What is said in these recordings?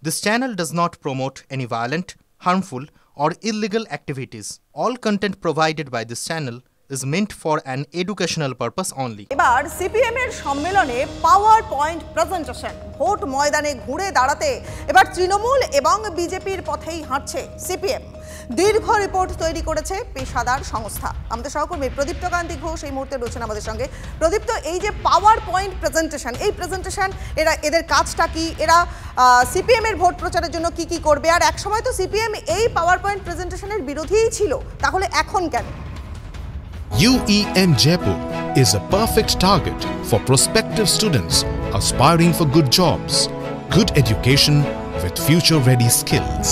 This channel does not promote any violent, harmful, or illegal activities. All content provided by this channel is meant for an educational purpose only. এবার CPM এর সম্মেলনে power point presentation vote ময়দানে ঘুরে দাঁড়াতে এবার তৃণমূল এবং বিজেপির পথেই হাঁটছে সিপিএম। দীর্ঘ রিপোর্ট তৈরি করেছে পেশাদার সংস্থা। আমাদের সহকর্মী প্রদীপ্ত কান্তি ঘোষ এই মুহূর্তে রয়েছেন আমাদের সঙ্গে। প্রদীপ্ত, এই যে পাওয়ার পয়েন্ট প্রেজেন্টেশন, এই প্রেজেন্টেশন এদের কাজটা কি? এরা সিপিএম এর ভোট প্রচারের জন্য কি কি করবে? আর একসময় তো সিপিএম এই পাওয়ার পয়েন্ট প্রেজেন্টেশনের বিরোধীই ছিল, তাহলে এখন কেন? UEM Jaipur is a perfect target for prospective students aspiring for good jobs, good education with future-ready skills.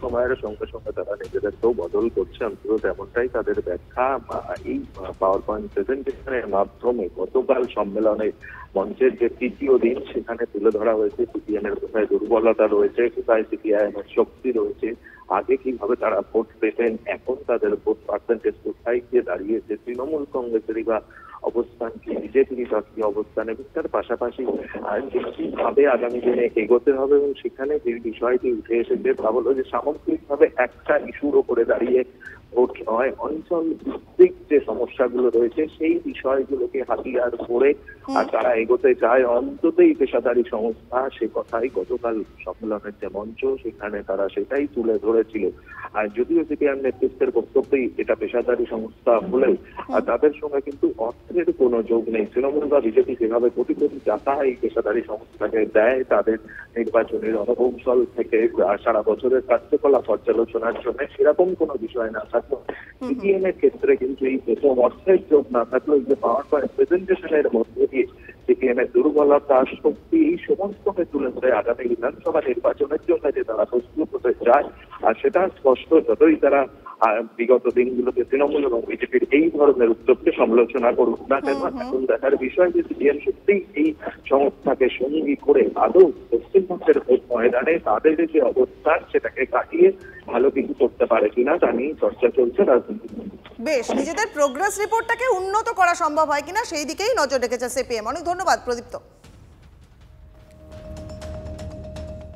সময়ের সঙ্গে সঙ্গে তারা নিজেদেরকেও বদল করছে, অন্তত তেমনটাই তাদের ব্যাখ্যা। এই পাওয়ার পয়েন্ট প্রেজেন্টেশনের মাধ্যমে গতকাল সম্মেলনে মঞ্চের যে তৃতীয় দিন, সেখানে তুলে ধরা হয়েছে সিপিএম এর কোথায় দুর্বলতা রয়েছে, কোথায় সিপিআইএম এর শক্তি রয়েছে, আগে কিভাবে তারা ভোট পেতেন, এখন তাদের ভোট পার্সেন্টেজ কোথায় গিয়ে দাঁড়িয়েছে, তৃণমূল কংগ্রেসেরই বা অবস্থান কি, বিজেপির বা কি অবস্থান, এবং তার পাশাপাশি কিভাবে আগামী দিনে এগোতে হবে। এবং সেখানে যে বিষয়টি উঠে এসেছে তা হলো যে সামগ্রিকভাবে একটা ইস্যুর ওপরে দাঁড়িয়ে ভোট নয়, অঞ্চল ভিত্তিক যে সমস্যাগুলো রয়েছে সেই বিষয়গুলোকে হাতিয়ার করে আর তারা এগোতে চায় অন্ততই পেশাদারী সংস্থা। সে কথাই গতকাল সম্মেলনের যে মঞ্চ, সেখানে তারা সেটাই তুলে ধরেছিল। আর যদিও সিপিএম নেতৃত্বের বক্তব্যই এটা পেশাদারী সংস্থা হলেও তাদের সঙ্গে কিন্তু অর্থের কোনো যোগ নেই। তৃণমূল বা বিজেপি যেভাবে কোটি কোটি টাকা এই পেশাদারী সংস্থাকে দেয় তাদের নির্বাচনের রণকৌশল থেকে সারা বছরের কার্যকলাপ পর্যালোচনার জন্য, সেরকম কোনো বিষয় না থাকলো সিপিএম এর ক্ষেত্রে কিন্তু এই প্রথম অর্থের যোগ না থাকলো এই যে পাওয়ার পয়েন্ট প্রেজেন্টেশনের মধ্যে দিয়ে সিপিএম এর দুর্বলতা, শক্তি, এই সমস্তকে তুলে ধরে আগামী বিধানসভা নির্বাচনের জন্য যে তারা প্রস্তুত হতে চায়, আর সেটা স্পষ্ট। যতই তারা বিগত দিনগুলোতে তৃণমূল এবং বিজেপির এই ধরনের উদ্যোগকে সমালোচনা করুক না কেন, এখন দেখার বিষয় যে সিপিএম সত্যিই এই সংস্থাকে সঙ্গী করে আদৌ পশ্চিমবঙ্গের ভোট ময়দানে তাদের যে অবস্থান সেটাকে কাটিয়ে ভালো কিছু করতে পারে কিনা তা নিয়ে চর্চা চলছে রাজনীতি। বেশ, নিজেদের প্রোগ্রেস রিপোর্টটাকে উন্নত করা সম্ভব হয় কিনা সেই দিকেই নজর রেখেছে সিপিএম। অনেক ধন্যবাদ প্রদীপ্ত।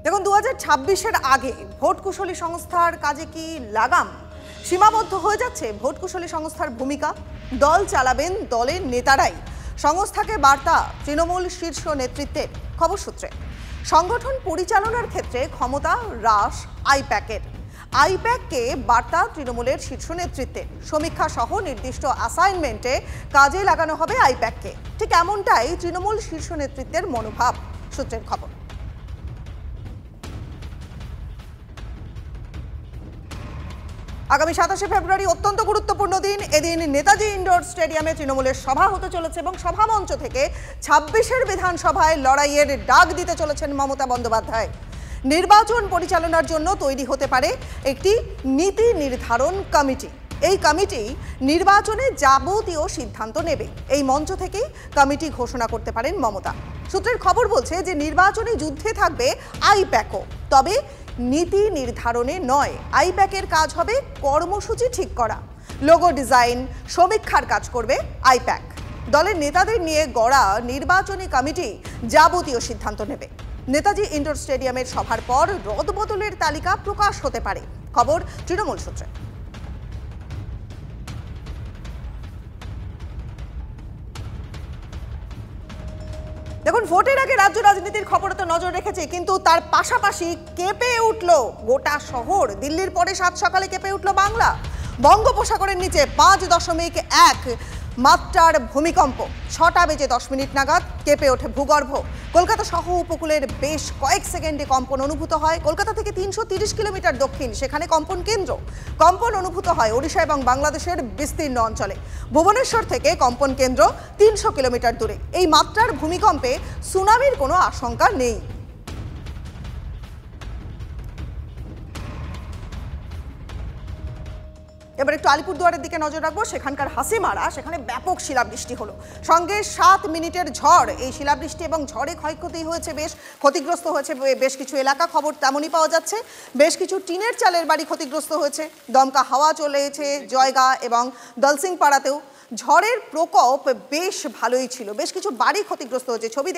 দেখুন, 2026-এর আগে ভোট কুশলী সংস্থার কাজে কি লাগাম? সীমাবদ্ধ হয়ে যাচ্ছে ভোট কুশলী সংস্থার ভূমিকা? দল চালাবেন দলের নেতারাই। সংস্থাকে বার্তা তৃণমূল শীর্ষ নেতৃত্বের। খবর সূত্রে সংগঠন পরিচালনার ক্ষেত্রে ক্ষমতা হ্রাস আইপ্যাকের। আইপ্যাককে বার্তা তৃণমূলের শীর্ষ নেতৃত্বের। সমীক্ষা সহ নির্দিষ্ট অ্যাসাইনমেন্টে কাজে লাগানো হবে আইপ্যাককে। ঠিক এমনটাই তৃণমূল শীর্ষ নেতৃত্বের মনোভাব, সূত্রের খবর। আগামী 27শে ফেব্রুয়ারি অত্যন্ত গুরুত্বপূর্ণ দিন। এদিন নেতাজি ইন্ডোর স্টেডিয়ামে তৃণমূলের সভা হতে চলেছে এবং সভামঞ্চ থেকে 26-এর বিধানসভায় লড়াইয়ের ডাক দিতে চলেছেন মমতা বন্দ্যোপাধ্যায়। নির্বাচন পরিচালনার জন্য তৈরি হতে পারে একটি নীতি নির্ধারণ কমিটি। এই কমিটি নির্বাচনে যাবতীয় সিদ্ধান্ত নেবে। এই মঞ্চ থেকেই কমিটি ঘোষণা করতে পারেন মমতা। সূত্রের খবর বলছে যে নির্বাচনী যুদ্ধে থাকবে আইপ্যাকও, তবে নীতি নির্ধারণে নয়। আইপ্যাকের কাজ হবে কর্মসূচি ঠিক করা, লোগো ডিজাইন, সমীক্ষার কাজ করবে আইপ্যাক। দলের নেতাদের নিয়ে গড়া নির্বাচনী কমিটি যাবতীয় সিদ্ধান্ত নেবে। নেতাজি ইন্ডোর স্টেডিয়ামের সভার পর রদবদলের তালিকা প্রকাশ হতে পারে, খবর তৃণমূল সূত্রে। দেখুন, ভোটের আগে রাজ্য রাজনীতির খবরে তো নজর রেখেছে, কিন্তু তার পাশাপাশি কেঁপে উঠল গোটা শহর। দিল্লির পরে সাত সকালে কেঁপে উঠল বাংলা। বঙ্গোপসাগরের নিচে 5.1 মাত্রার ভূমিকম্প। 6:10 নাগাদ কেঁপে ওঠে ভূগর্ভ। কলকাতা সহ উপকূলের বেশ কয়েক সেকেন্ডে কম্পন অনুভূত হয়। কলকাতা থেকে 330 কিলোমিটার দক্ষিণ, সেখানে কম্পন কেন্দ্র। কম্পন অনুভূত হয় ওড়িশা এবং বাংলাদেশের বিস্তীর্ণ অঞ্চলে। ভুবনেশ্বর থেকে কম্পন কেন্দ্র 300 কিলোমিটার দূরে। এই মাত্রার ভূমিকম্পে সুনামির কোনো আশঙ্কা নেই। এবার একটু আলিপুরদুয়ারের দিকে নজর রাখবো। সেখানকার হাসিমারা, সেখানে ব্যাপক শিলাবৃষ্টি হলো, সঙ্গে 7 মিনিটের ঝড়। এই শিলাবৃষ্টি এবং ঝড়ে ক্ষয়ক্ষতি হয়েছে, বেশ ক্ষতিগ্রস্ত হয়েছে বেশ কিছু এলাকা। খবর তেমনই পাওয়া যাচ্ছে, বেশ কিছু টিনের চালের বাড়ি ক্ষতিগ্রস্ত হয়েছে। দমকা হাওয়া চলেছে জয়গা এবং দলসিং পাড়াতেও। ঝড়ের প্রকোপ বেশ ভালোই ছিল, বেশ কিছু বাড়ি ক্ষতিগ্রস্ত হয়েছে। ছবি